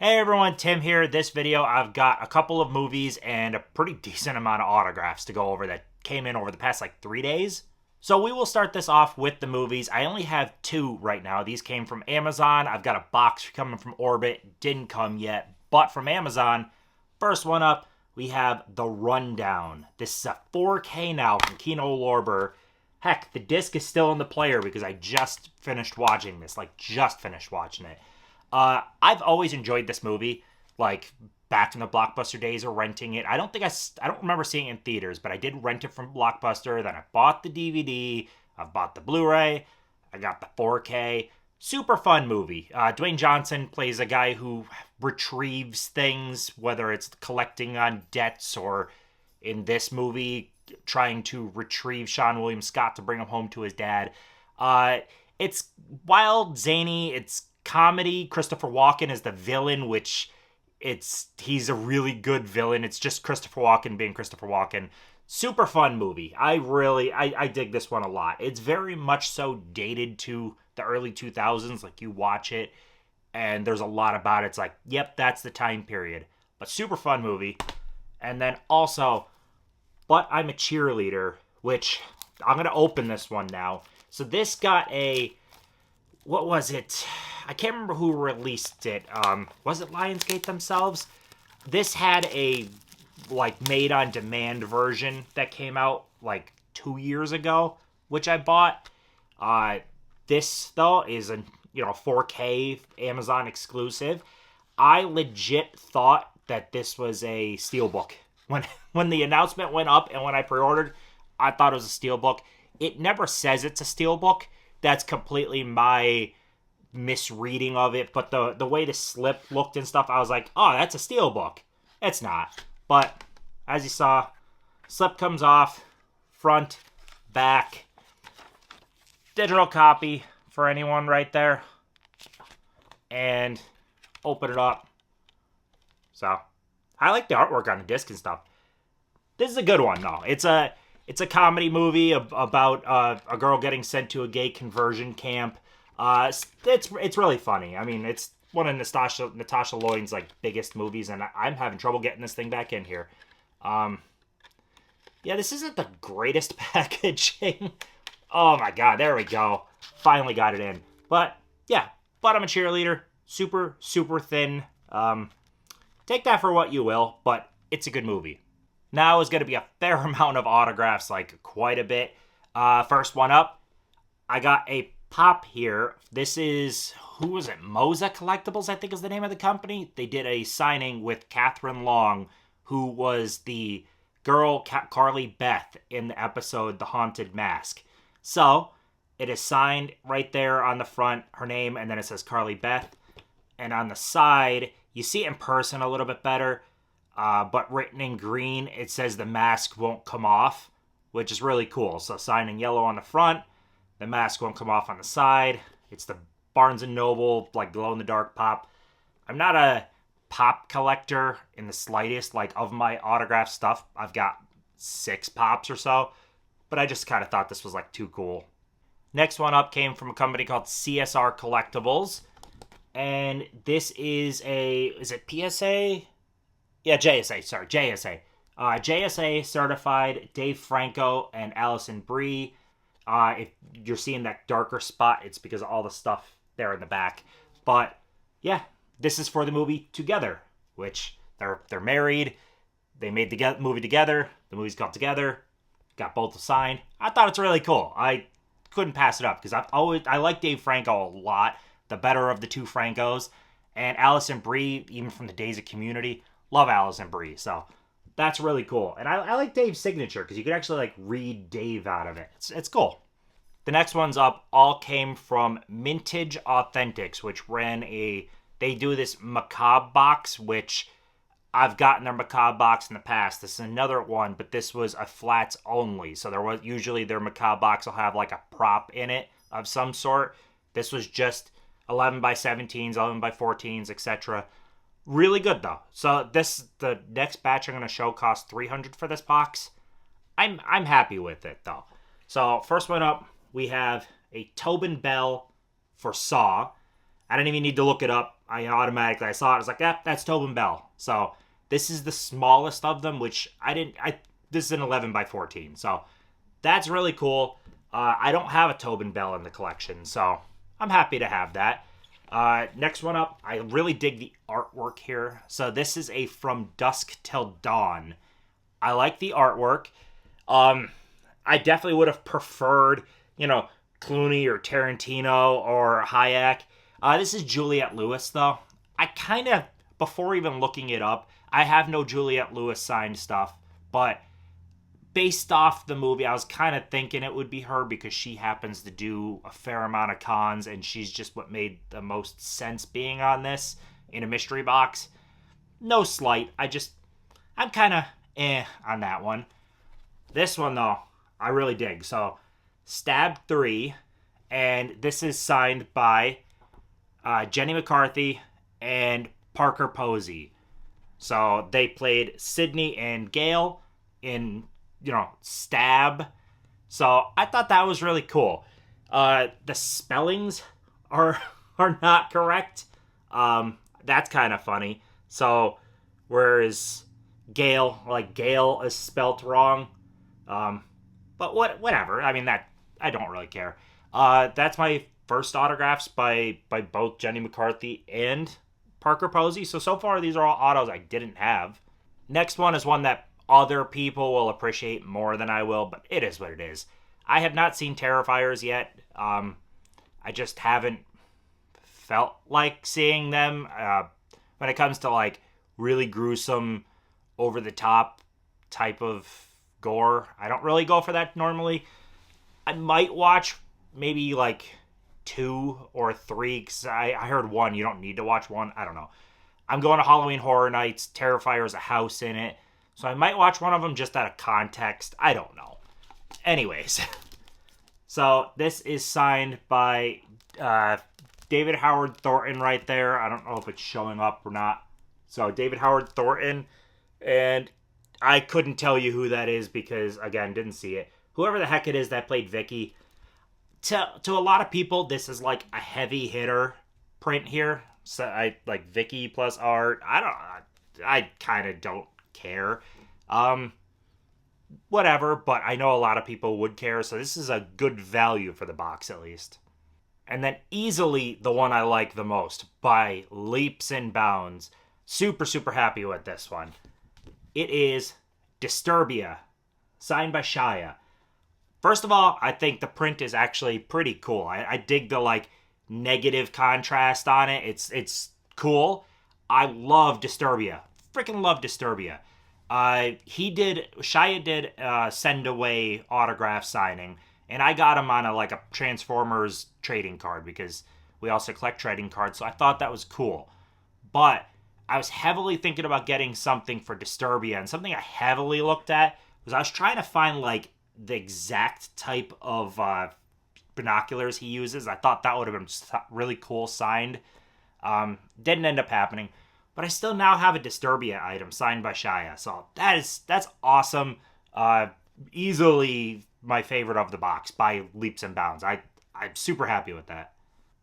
Hey everyone, Tim here. This video, I've got a couple of movies and a pretty decent amount of autographs to go over that came in over the past 3 days. So we will start this off with the movies. I only have two right now. These came from Amazon. I've got a box coming from Orbit. Didn't come yet, but from Amazon. First one up, we have The Rundown. This is a 4K now from Kino Lorber. Heck, the disc is still in the player because I just finished watching this. Just finished watching it. I've always enjoyed this movie, back in the Blockbuster days of renting it. I don't remember seeing it in theaters, but I did rent it from Blockbuster. Then I bought the DVD. I've bought the Blu-ray. I got the 4K. Super fun movie. Dwayne Johnson plays a guy who retrieves things, whether it's collecting on debts or in this movie, trying to retrieve Sean William Scott to bring him home to his dad. It's wild, zany, it's comedy. Christopher Walken is the villain, which he's a really good villain. It's just Christopher Walken being Christopher Walken. Super fun movie. I dig this one a lot. It's very much so dated to the early 2000s. You watch it and there's a lot about it. It's yep, that's the time period. But super fun movie. And then also, But I'm a Cheerleader, which I'm going to open this one now. So this got what was it? I can't remember who released it. Was it Lionsgate themselves? This had a made-on-demand version that came out 2 years ago, which I bought. This though is a 4K Amazon exclusive. I legit thought that this was a steelbook when the announcement went up and when I pre-ordered. I thought it was a steelbook. It never says it's a steelbook. That's completely my misreading of it, but the way the slip looked and stuff, I was like, oh, that's a steelbook. It's not. But as you saw, slip comes off, front, back, digital copy for anyone right there, and open it up. So I like the artwork on the disc and stuff. This is a good one though. It's a comedy movie about a girl getting sent to a gay conversion camp. It's really funny. I mean, it's one of Natasha Lyonne's biggest movies, and I'm having trouble getting this thing back in here. Yeah, this isn't the greatest packaging. Oh my god, there we go. Finally got it in. But yeah, But I'm a Cheerleader. Super, super thin. Take that for what you will, but it's a good movie. Now is going to be a fair amount of autographs, quite a bit. First one up, I got a pop here. This is, who was it? Moza Collectibles, I think is the name of the company. They did a signing with Catherine Long, who was the girl Carly Beth in the episode The Haunted Mask. So, it is signed right there on the front, her name, and then it says Carly Beth. And on the side, you see it in person a little bit better. But written in green, it says the mask won't come off, which is really cool. So signed in yellow on the front, the mask won't come off on the side. It's the Barnes & Noble, glow-in-the-dark pop. I'm not a pop collector in the slightest, of my autograph stuff. I've got 6 pops or so, but I just kind of thought this was, too cool. Next one up came from a company called CSR Collectibles, and this is is it PSA? Yeah, JSA, sorry, JSA. JSA certified Dave Franco and Allison Brie. If you're seeing that darker spot, it's because of all the stuff there in the back. But, yeah, this is for the movie Together, which they're married. They made the movie together. The movie's called Together. Got both signed. I thought it's really cool. I couldn't pass it up because I like Dave Franco a lot. The better of the two Francos. And Allison Brie, even from the days of Community, love Allison Brie, so that's really cool. And I like Dave's signature because you could actually read Dave out of it. It's cool. The next one's up all came from Mintych Authentics, which they do this Macabre box, which I've gotten their Macabre box in the past. This is another one, but this was a flats only. So usually their Macabre box will have a prop in it of some sort. This was just 11 by 17s, 11 by 14s, etc. Really good though. So the next batch I'm going to show costs $300 for this box. I'm happy with it though. So first one up, we have a Tobin Bell for Saw. I didn't even need to look it up. I saw it. I was like, that's Tobin Bell. So this is the smallest of them, which this is an 11 by 14. So that's really cool. I don't have a Tobin Bell in the collection, so I'm happy to have that. Next one up, I really dig the artwork here. So this is a From Dusk Till Dawn. I like the artwork. I definitely would have preferred, Clooney or Tarantino or Hayek. This is Juliette Lewis, though. I kind of, before even looking it up, I have no Juliette Lewis signed stuff, but based off the movie, I was kind of thinking it would be her because she happens to do a fair amount of cons, and she's just what made the most sense being on this in a mystery box. No slight. I'm kind of on that one. This one, though, I really dig. So, Stab 3, and this is signed by Jenny McCarthy and Parker Posey. So, they played Sydney and Gail in Stab. So I thought that was really cool. The spellings are not correct. That's kind of funny. So whereas Gale is spelt wrong. But whatever. I mean, that I don't really care. That's my first autographs by both Jenny McCarthy and Parker Posey. So far these are all autos I didn't have. Next one is one that other people will appreciate more than I will, but it is what it is. I have not seen Terrifiers yet. I just haven't felt like seeing them. When it comes to really gruesome, over the top type of gore, I don't really go for that normally. I might watch maybe 2 or 3, because I heard 1. You don't need to watch 1. I don't know. I'm going to Halloween Horror Nights. Terrifier's a house in it. So I might watch one of them just out of context. I don't know. Anyways. So this is signed by David Howard Thornton right there. I don't know if it's showing up or not. So David Howard Thornton. And I couldn't tell you who that is because, again, didn't see it. Whoever the heck it is that played Vicky. To a lot of people, this is like a heavy hitter print here. So I like Vicky plus art. I kind of don't care. Whatever, but I know a lot of people would care, so this is a good value for the box at least. And then easily the one I like the most by leaps and bounds. Super, super happy with this one. It is Disturbia, signed by Shia. First of all, I think the print is actually pretty cool. I dig the negative contrast on it. It's cool. I love Disturbia. Freaking love Disturbia. Shia did send away autograph signing, and I got him on a Transformers trading card because we also collect trading cards, so I thought that was cool. But I was heavily thinking about getting something for Disturbia, and something I heavily looked at was I was trying to find the exact type of binoculars he uses. I thought that would have been really cool signed. Didn't end up happening. But I still now have a Disturbia item signed by Shia. So that's awesome. Easily my favorite of the box by leaps and bounds. I'm super happy with that.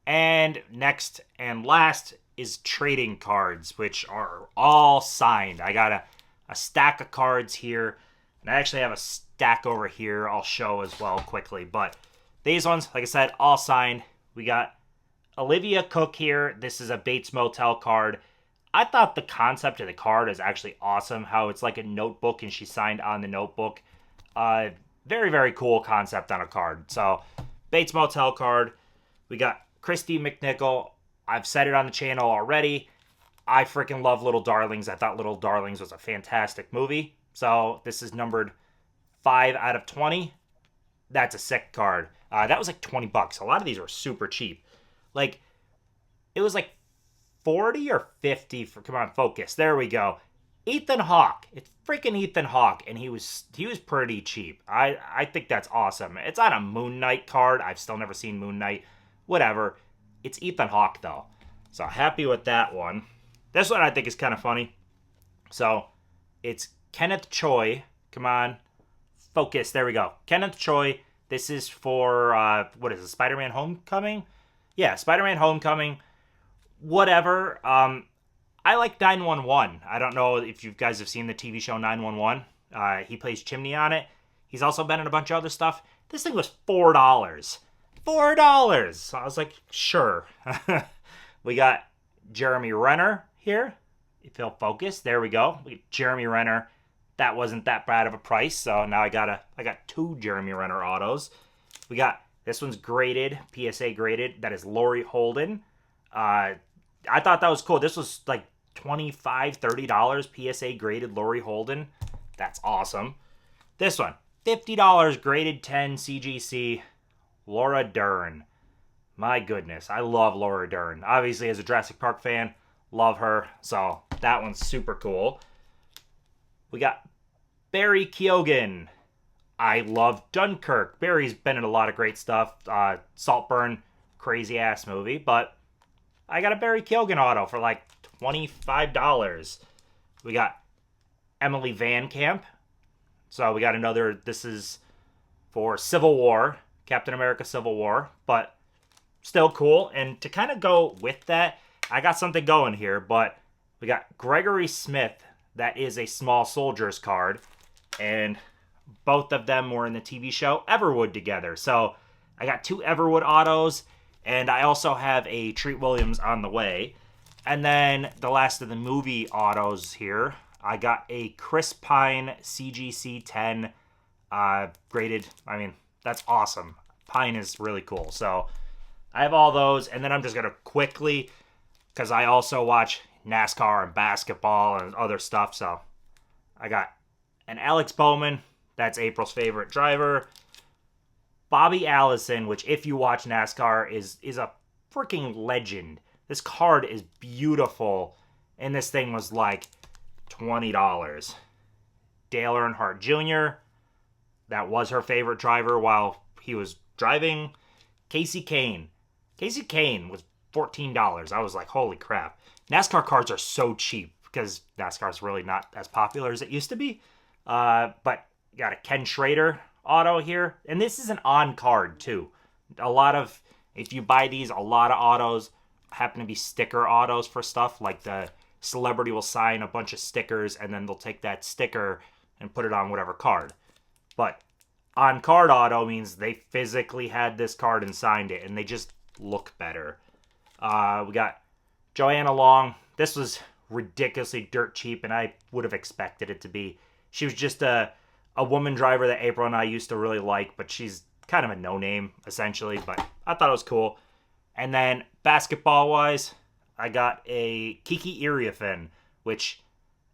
And next and last is trading cards, which are all signed. I got a stack of cards here. And I actually have a stack over here I'll show as well quickly. But these ones, like I said, all signed. We got Olivia Cook here. This is a Bates Motel card. I thought the concept of the card is actually awesome. How it's like a notebook and she signed on the notebook. Very, very cool concept on a card. So, Bates Motel card. We got Christy McNichol. I've said it on the channel already. I freaking love Little Darlings. I thought Little Darlings was a fantastic movie. So, this is numbered 5 out of 20. That's a sick card. That was $20. A lot of these were super cheap. It was 40 or 50 for, come on, focus. There we go. Ethan Hawke. It's freaking Ethan Hawke, and he was pretty cheap. I think that's awesome. It's on a Moon Knight card. I've still never seen Moon Knight. Whatever. It's Ethan Hawke, though. So, happy with that one. This one I think is kind of funny. So, it's Kenneth Choi. Come on. Focus. There we go. Kenneth Choi. This is for, what is it, Spider-Man Homecoming? Yeah, Spider-Man Homecoming. whatever. I like 911. I don't know if you guys have seen the TV show 911. He plays Chimney on it. He's also been in a bunch of other stuff. This thing was $4. $4. So I was like, sure. We got Jeremy Renner here. If he'll focus, there we go. We got Jeremy Renner. That wasn't that bad of a price, so now I got 2 Jeremy Renner autos. We got, this one's graded, PSA graded. That is Laurie Holden. I thought that was cool. This was like $25, $30 PSA graded Laurie Holden. That's awesome. This one, $50 graded 10 CGC Laura Dern. My goodness, I love Laura Dern. Obviously, as a Jurassic Park fan, love her. So that one's super cool. We got Barry Keoghan. I love Dunkirk. Barry's been in a lot of great stuff. Saltburn, crazy ass movie. But I got a Barry Keoghan auto for like $25. We got Emily Van Camp. So we got another, this is for Civil War, Captain America Civil War, but still cool. And to kind of go with that, I got something going here, but we got Gregory Smith. That is a Small Soldiers card, and both of them were in the TV show Everwood together. So I got 2 Everwood autos, and I also have a Treat Williams on the way. And then the last of the movie autos here, I got a Chris Pine CGC 10 graded. I mean, that's awesome. Pine is really cool. So I have all those, and then I'm just going to quickly, because I also watch NASCAR and basketball and other stuff. So I got an Alex Bowman. That's April's favorite driver. Bobby Allison, which if you watch NASCAR is a freaking legend. This card is beautiful. And this thing was like $20. Dale Earnhardt Jr. That was her favorite driver while he was driving. Casey Kane. Casey Kane was $14. I was like, holy crap. NASCAR cards are so cheap because NASCAR is really not as popular as it used to be. But got a Ken Schrader auto here. And this is an on card too. A lot of, if you buy these, a lot of autos happen to be sticker autos for stuff. Like the celebrity will sign a bunch of stickers and then they'll take that sticker and put it on whatever card. But on card auto means they physically had this card and signed it, and they just look better. We got Joanna Long. This was ridiculously dirt cheap, and I would have expected it to be. She was just a woman driver that April and I used to really like, but she's kind of a no-name, essentially, but I thought it was cool. And then basketball-wise, I got a Kiki Iriafen, which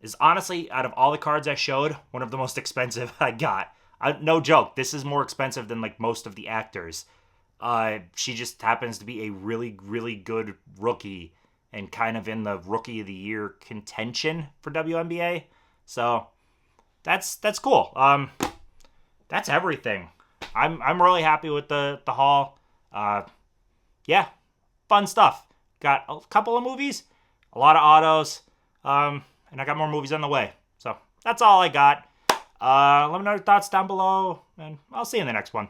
is honestly, out of all the cards I showed, one of the most expensive I got. No joke, this is more expensive than like most of the actors. She just happens to be a really, really good rookie and kind of in the Rookie of the Year contention for WNBA. So that's cool. That's everything. I'm really happy with the haul. Yeah, fun stuff. Got a couple of movies, a lot of autos, and I got more movies on the way. So that's all I got. Let me know your thoughts down below, and I'll see you in the next one.